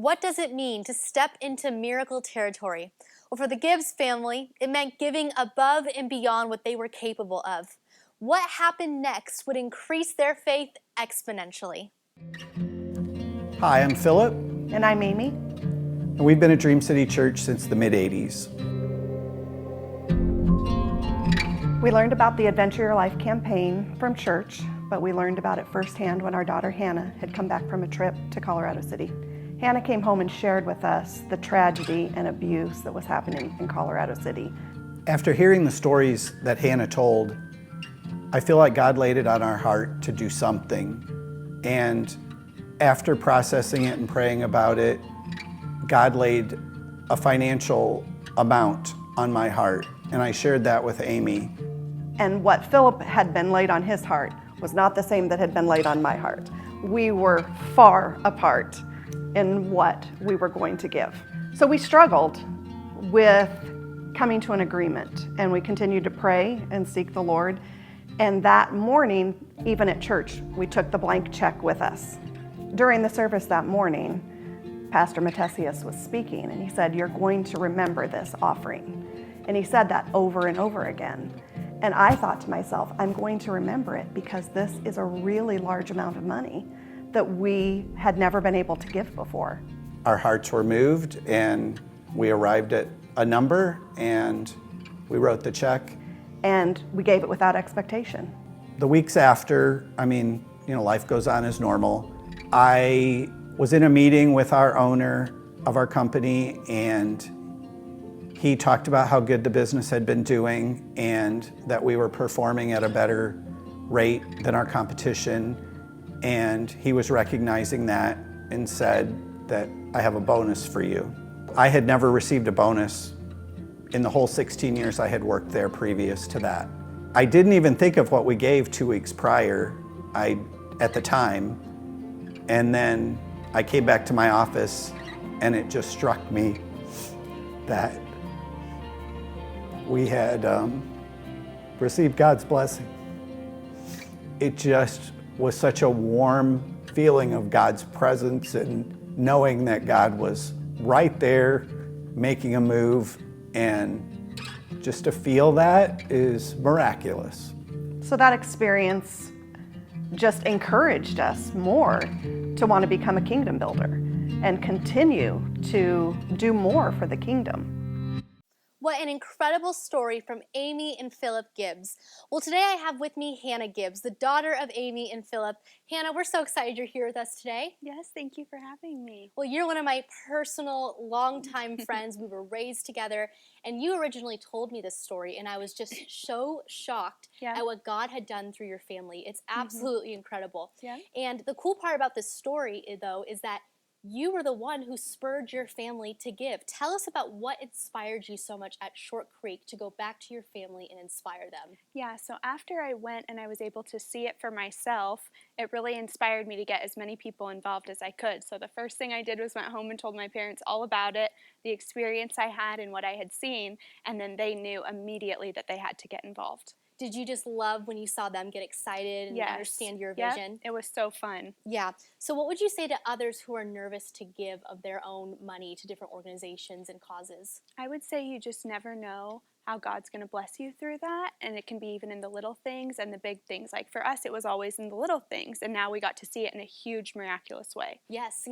What does it mean to step into miracle territory? Well, for the Gibbs family, it meant giving above and beyond what they were capable of. What happened next would increase their faith exponentially. Hi, I'm Philip, And I'm Amy. and we've been at Dream City Church since the mid-'80s. We learned about the Adventure Your Life campaign from church, but we learned about it firsthand when our daughter Hannah had come back from a trip to Colorado City. Hannah came home and shared with us the tragedy and abuse that was happening in Colorado City. After hearing the stories that Hannah told, I feel like God laid it on our heart to do something. And after processing it and praying about it, God laid a financial amount on my heart, and I shared that with Amy. And what Philip had been laid on his heart was not the same that had been laid on my heart. We were far apart in what we were going to give. So we struggled with coming to an agreement, and we continued to pray and seek the Lord. And that morning, even at church, we took the blank check with us. During the service that morning, Pastor Matesius was speaking, and he said, "You're going to remember this offering." And he said that over and over again. And I thought to myself, I'm going to remember it because this is a really large amount of money that we had never been able to give before. Our hearts were moved, and we arrived at a number, and we wrote the check. And we gave it without expectation. The weeks after, life goes on as normal. I was in a meeting with our owner of our company, and he talked about how good the business had been doing and that we were performing at a better rate than our competition. And he was recognizing that and said that I have a bonus for you. I had never received a bonus in the whole 16 years I had worked there previous to that. I didn't even think of what we gave 2 weeks prior at the time. And then I came back to my office, and it just struck me that we had received God's blessing. It just was such a warm feeling of God's presence and knowing that God was right there making a move, and just to feel that is miraculous. So that experience just encouraged us more to want to become a kingdom builder and continue to do more for the kingdom. What an incredible story from Amy and Philip Gibbs. Well, today I have with me Hannah Gibbs, the daughter of Amy and Philip. Hannah, we're so excited you're here with us today. Yes, thank you for having me. Well, you're one of my personal longtime friends. We were raised together, and you originally told me this story, and I was just so shocked at what God had done through your family. It's absolutely incredible. Yeah. And the cool part about this story, though, is that you were the one who spurred your family to give. Tell us about what inspired you so much at Short Creek to go back to your family and inspire them. Yeah, so after I went and I was able to see it for myself, it really inspired me to get as many people involved as I could. So the first thing I did was went home and told my parents all about it, the experience I had and what I had seen, and then they knew immediately that they had to get involved. Did you just love when you saw them get excited and understand your vision? It was so fun. Yeah. So what would you say to others who are nervous to give of their own money to different organizations and causes? I would say you just never know how God's going to bless you through that, and it can be even in the little things and the big things. Like for us, it was always in the little things, and now we got to see it in a huge, miraculous way. Yes.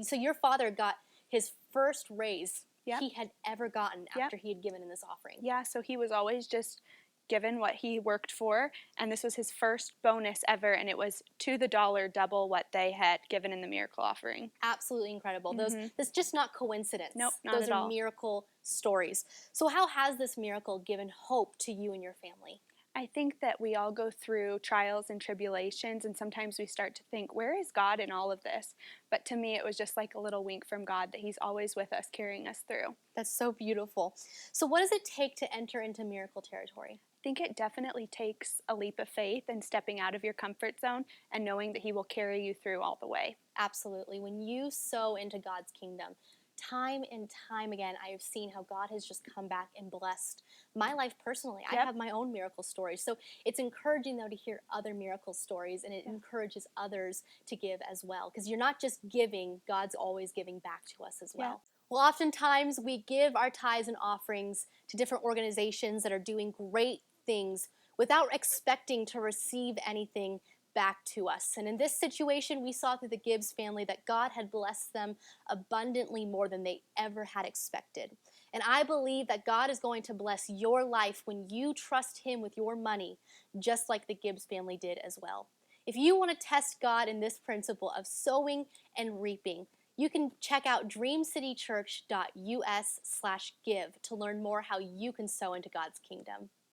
So your father got his first raise he had ever gotten after he had given in this offering. Yeah, so he was always just given what he worked for, and this was his first bonus ever, and it was to the dollar double what they had given in the miracle offering. Absolutely incredible. That's just not coincidence. Nope, not Those at all. are miracle stories. So how has this miracle given hope to you and your family? I think that we all go through trials and tribulations, and sometimes we start to think, where is God in all of this? But to me, it was just like a little wink from God that he's always with us, carrying us through. That's so beautiful. So what does it take to enter into miracle territory? I think it definitely takes a leap of faith and stepping out of your comfort zone and knowing that he will carry you through all the way. Absolutely. When you sow into God's kingdom, time and time again, I have seen how God has just come back and blessed my life personally. I Yep. have my own miracle stories. So it's encouraging, though, to hear other miracle stories, and it encourages others to give as well. Because you're not just giving, God's always giving back to us as well. Well, oftentimes we give our tithes and offerings to different organizations that are doing great things without expecting to receive anything back to us. And in this situation, we saw through the Gibbs family that God had blessed them abundantly more than they ever had expected. And I believe that God is going to bless your life when you trust Him with your money, just like the Gibbs family did as well. If you want to test God in this principle of sowing and reaping, you can check out dreamcitychurch.us/give to learn more how you can sow into God's kingdom.